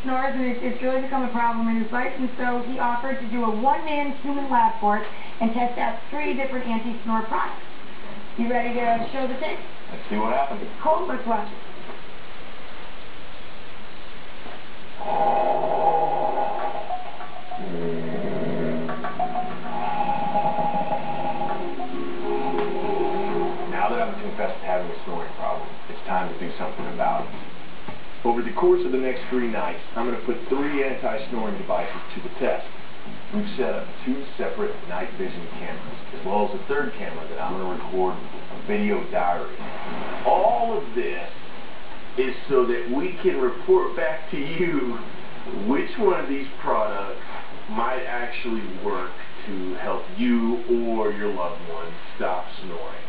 snores, and it's really become a problem in his life, and so he offered to do a one-man human lab for it and test out 3 different anti-snore products. You ready to show the tape? Let's see what happens. Cool, let's watch it. Now that I've confessed to having a snoring problem, it's time to do something about it. Over the course of the next 3 nights, I'm going to put 3 anti-snoring devices to the test. We've set up 2 separate night vision cameras, as well as a 3rd camera that I'm going to record a video diary. All of this is so that we can report back to you which one of these products might actually work to help you or your loved one stop snoring.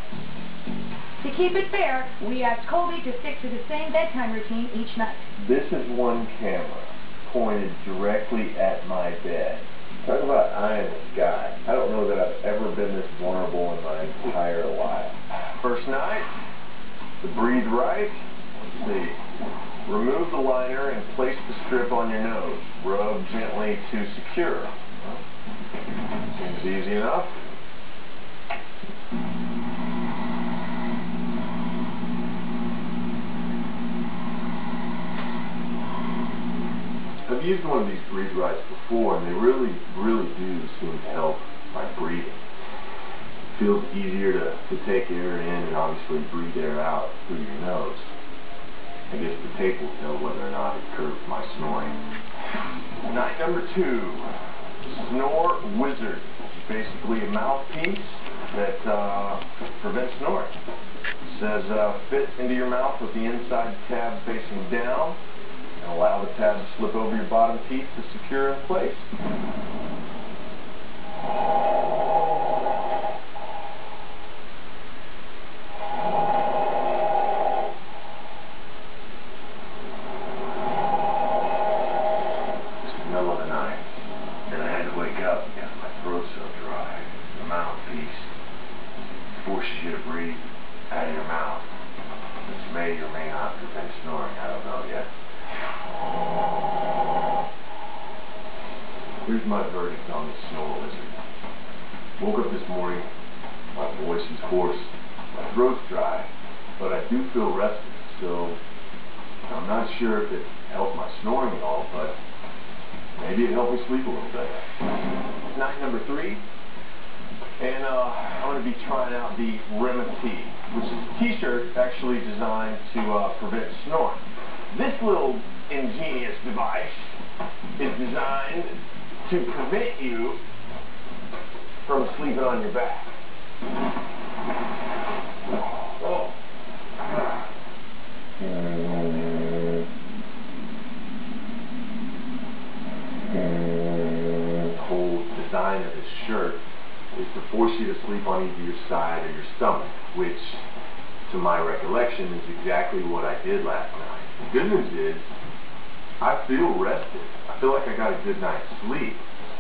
To keep it fair, we asked Colby to stick to the same bedtime routine each night. This is one camera pointed directly at my bed. Talk about eye in the sky. I don't know that I've ever been this vulnerable in my entire life. First night, to breathe right, let's see. Remove the liner and place the strip on your nose. Rub gently to secure. Seems easy enough. I've used one of these breathe rights before, and they really do seem to help my breathing. It feels easier to take air in and obviously breathe air out through your nose. I guess the tape will tell whether or not it curbs my snoring. Night number 2, Snore Wizard. It's basically a mouthpiece that prevents snoring. It says fit into your mouth with the inside tab facing down, and allow the tab to slip over your bottom teeth to secure in place. It's the middle of the night, and I had to wake up because my throat's so dry. The mouthpiece forces you to breathe out of your mouth, which may or may not prevent snoring. I don't know yet. Here's my verdict on the Snore Wizard. Woke up this morning, my voice is hoarse, my throat's dry, but I do feel rested, so I'm not sure if it helped my snoring at all, but maybe it helped me sleep a little better. Night number 3, and I'm going to be trying out the rematee, which is a t-shirt actually designed to prevent snoring. This little ingenious device is designed to prevent you from sleeping on your back. Oh. The whole design of this shirt is to force you to sleep on either your side or your stomach, which, to my recollection, is exactly what I did last night. The good news is, I feel rested. I feel like I got a good night's sleep.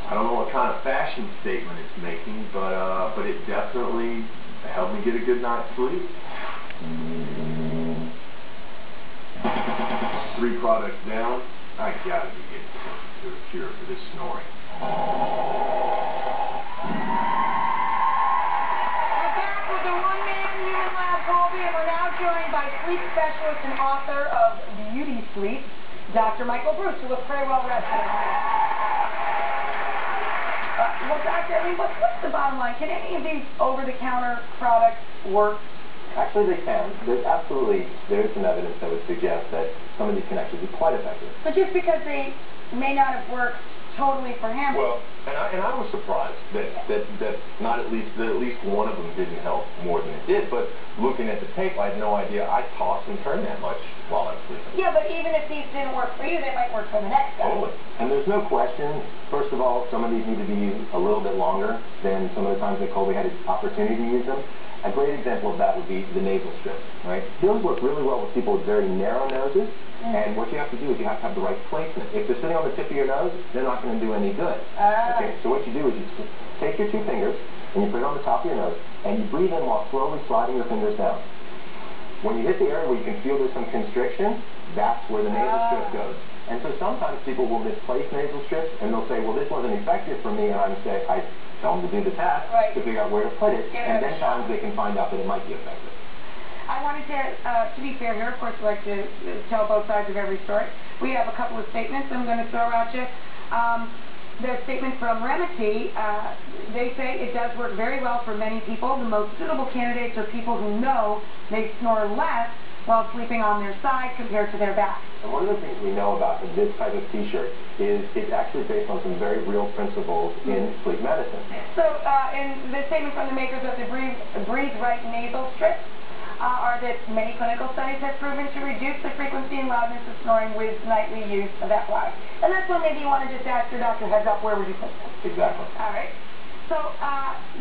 I don't know what kind of fashion statement it's making, but it definitely helped me get a good night's sleep. 3 products down, I gotta be getting close to a cure for this snoring. We're back with the one-man human lab, Colby, and we're now joined by sleep specialist and author of Beauty Sleep, Dr. Michael Bruce, who looks very well rested. Well, Doctor, I mean, what's the bottom line? Can any of these over-the-counter products work? Actually, they can. There's some evidence that would suggest that some of these can actually be quite effective. But just because they may not have worked totally for him. Well, and I was surprised that not at least one of them didn't help more than it did. But looking at the tape, I had no idea I tossed and turned that much while I was sleeping. Yeah, but even if these didn't work for you, they might work for the next guy. Totally. And there's no question, first of all, some of these need to be used a little bit longer than some of the times that Colby had his opportunity to use them. A great example of that would be the nasal strips, right? Those work really well with people with very narrow noses, and what you have to do is you have to have the right placement. If they're sitting on the tip of your nose, they're not going to do any good. Okay, so what you do is you take your 2 fingers, and you put it on the top of your nose, and you breathe in while slowly sliding your fingers down. When you hit the area where you can feel there's some constriction, that's where the nasal strip goes. And so sometimes people will misplace nasal strips, and they'll say, well, this wasn't effective for me, and I tell them to do the test to figure out where to put it, and then sometimes they can find out that it might be effective. I wanted to be fair here, of course, I like to tell both sides of every story. We have a couple of statements I'm going to throw at you. The statement from rematee, they say it does work very well for many people. The most suitable candidates are people who know they snore less while sleeping on their side compared to their back. And one of the things we know about this type of t-shirt is it's actually based on some very real principles in sleep medicine. So, in the statement from the makers of the Breathe Right nasal strips, are that many clinical studies have proven to reduce the frequency and loudness of snoring with nightly use of that product. And that's when maybe you want to just ask your doctor, heads up, where would you put this? Exactly. All right. So,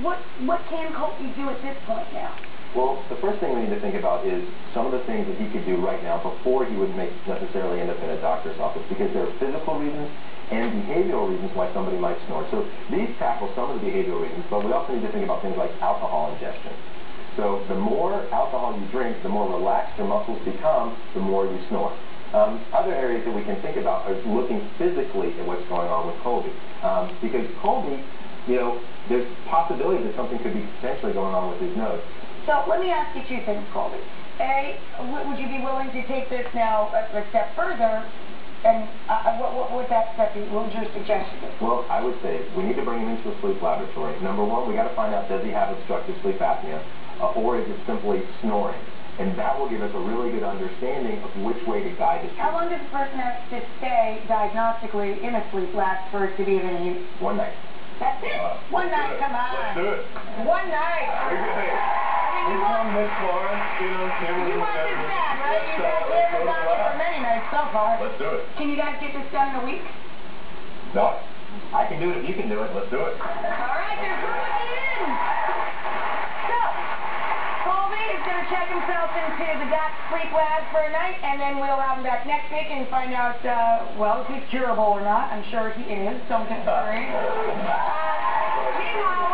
what can Colby do at this point now? Well, the first thing we need to think about is some of the things that he could do right now before he would necessarily end up in a doctor's office, because there are physical reasons and behavioral reasons why somebody might snore. So these tackle some of the behavioral reasons, but we also need to think about things like alcohol ingestion. So the more alcohol you drink, the more relaxed your muscles become, the more you snore. Other areas that we can think about are looking physically at what's going on with Colby. Because Colby, you know, there's possibility that something could be potentially going on with his nose. So let me ask you two things, Colby. A, would you be willing to take this now a step further? And what would that step be? What would your suggestion be? Well, I would say we need to bring him into a sleep laboratory. Number one, we got to find out, does he have obstructive sleep apnea, or is it simply snoring? And that will give us a really good understanding of which way to guide his treatment. How long does the person have to stay diagnostically in a sleep lab for it to be of any use? 1 night. That's it? One night, come on. Let's do it. One night. You want Miss Florence, You want this bad, right? You guys haven't done it for many nights so far. Let's do it. Can you guys get this done in a week? No. I can do it if you can do it. Let's do it. All right, then who is in? So, Colby is going to check himself into the Doc Sleep Lab for a night, and then we'll have him back next week and find out, well, if he's curable or not. I'm sure he is. Don't get worried. Meanwhile,